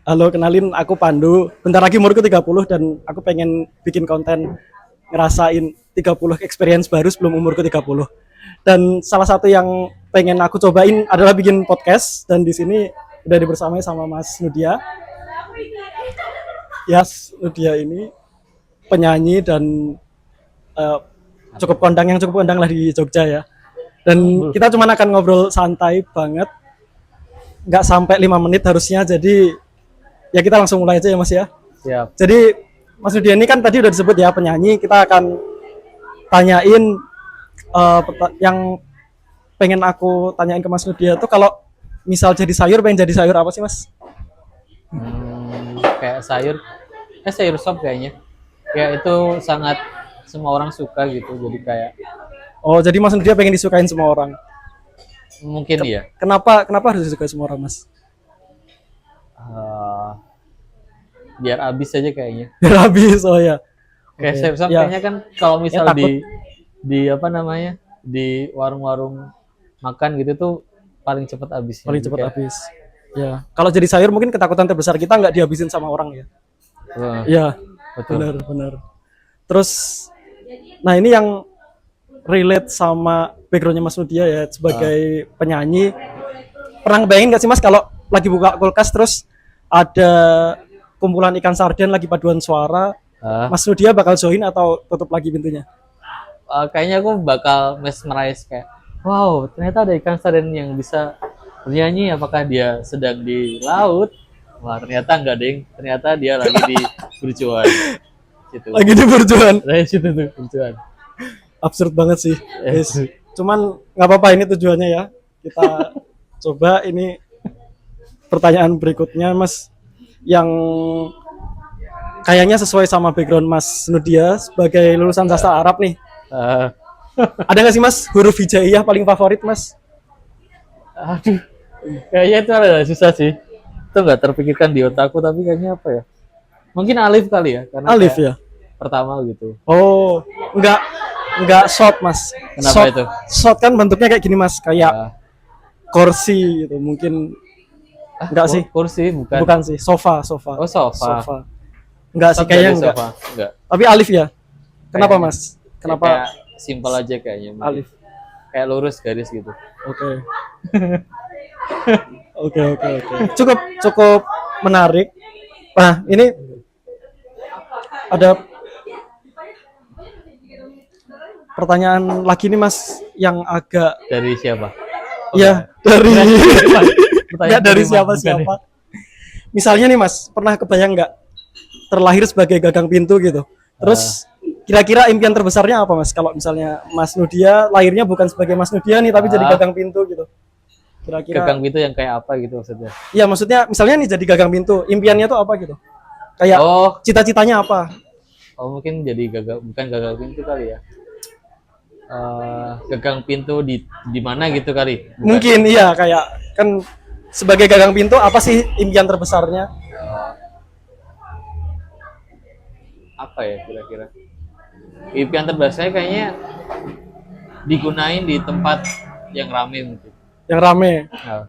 Halo, kenalin aku Pandu. Bentar lagi umurku 30 dan aku pengen bikin konten ngerasain 30 experience baru sebelum umurku 30. Dan salah satu yang pengen aku cobain adalah bikin podcast dan di sini udah dibersamai sama Mas Nudia. Yas Nudia ini penyanyi dan eh, cukup kondang lah di Jogja ya. Dan kita cuma akan ngobrol santai banget, nggak sampai 5 menit harusnya. Jadi ya kita langsung mulai aja ya Mas ya. Siap. Jadi Mas Nudia ini kan tadi udah disebut ya penyanyi. Kita akan tanyain yang pengen aku tanyain ke Mas Nudia tuh kalau misal jadi sayur, pengen jadi sayur apa sih Mas? Kayak sayur sop kayaknya. Ya itu sangat semua orang suka gitu. Jadi kayak Oh, jadi Mas Nudia pengen disukain semua orang. mungkin ya. Kenapa harus disukai semua orang Mas? eh, Biar habis aja kayaknya. Biar habis, oh ya. Kayak Oke. sayur sop Ya. kayaknya kan kalau misal takut. di apa namanya? Di warung-warung makan gitu tuh paling cepat habisnya. Paling Jadi cepat kayak, habis. Ya. Kalau jadi sayur mungkin ketakutan terbesar kita nggak dihabisin sama orang ya. Iya, betul. benar. Terus, nah ini yang relate sama backgroundnya Mas Nudia ya sebagai penyanyi. Pernah ngebayangin nggak sih Mas kalau lagi buka kulkas terus ada kumpulan ikan sarden lagi paduan suara, Ah, Mas Nudia bakal join atau tutup lagi pintunya? Kayaknya aku bakal mesmerize kayak, wow, ternyata ada ikan sarden yang bisa bernyanyi. Apakah dia sedang di laut? Wah, ternyata enggak, ding. Ternyata dia lagi di berjuang. Gitu. Lagi di berjuang. Dari situ tuh berjuang. Absurd banget sih. Guys. Cuman nggak apa-apa, ini tujuannya ya. Kita coba ini pertanyaan berikutnya Mas yang kayaknya sesuai sama background Mas Nudia sebagai lulusan sastra Arab nih. Ah, Ada nggak sih Mas huruf hijaiyah paling favorit Mas? Aduh, kayaknya itu ada susah sih. Itu nggak terpikirkan di otakku, tapi kayaknya apa ya? Mungkin alif kali ya, karena Alif kayak ya. pertama gitu. Oh, nggak short Mas. Kenapa Short, itu? short kan bentuknya kayak gini Mas, kayak Ah, kursi gitu. Mungkin enggak sih. Kursi bukan. Bukan sih, sofa. Oh, sofa. Enggak sih Stop kayaknya dari enggak. sofa. Enggak. Tapi alif ya. Kenapa Kayaknya. Mas? Kenapa Kayak simpel aja kayaknya. alif? Kayak lurus garis gitu. Oke. Oke. Cukup menarik. Nah, ini ada pertanyaan lagi nih Mas yang agak Dari siapa? ya dari Pertanyaan nggak dari terima, siapa-siapa. Misalnya nih Mas, pernah kebayang nggak terlahir sebagai gagang pintu gitu? Terus kira-kira impian terbesarnya apa Mas? Kalau misalnya Mas Nudia lahirnya bukan sebagai Mas Nudia nih, tapi jadi gagang pintu gitu. Kira-kira? Gagang pintu yang kayak apa gitu maksudnya? Iya maksudnya misalnya nih jadi gagang pintu, impiannya tuh apa gitu? Kayak Oh, cita-citanya apa? mungkin jadi bukan gagang pintu kali ya. Gagang pintu di mana gitu kali? Bukan. Mungkin iya kayak kan sebagai gagang pintu apa sih impian terbesarnya? Apa ya kira-kira? Impian terbesarnya kayaknya digunain di tempat yang rame mungkin. Yang rame. Nah,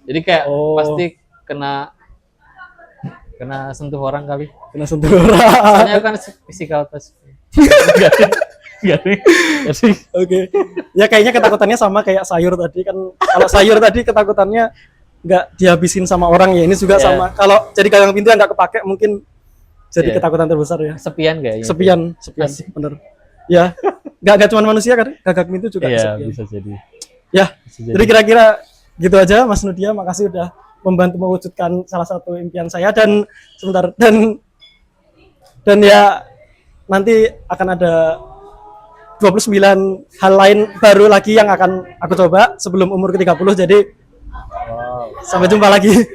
jadi kayak Oh. pasti kena sentuh orang kali. Kena sentuh orang. Soalnya kan physical touch. Enggak sih. Oke. Ya kayaknya ketakutannya sama kayak sayur tadi kan. Kalau sayur tadi ketakutannya nggak dihabisin sama orang ya. Ini juga Iya. sama. Kalau jadi gagang pintu yang nggak kepake mungkin jadi Iya. ketakutan terbesar ya. Kesepian kayaknya. Sepian, Asik. bener. Ya, nggak cuma manusia kan, gagang pintu juga Iya, kesepian. bisa jadi. Ya, Bisa jadi. jadi kira-kira gitu aja Mas Nudia. Makasih udah membantu mewujudkan salah satu impian saya dan sebentar dan ya nanti akan ada 29 hal lain baru lagi yang akan aku coba sebelum umur ke-30. Jadi Wow. sampai jumpa lagi.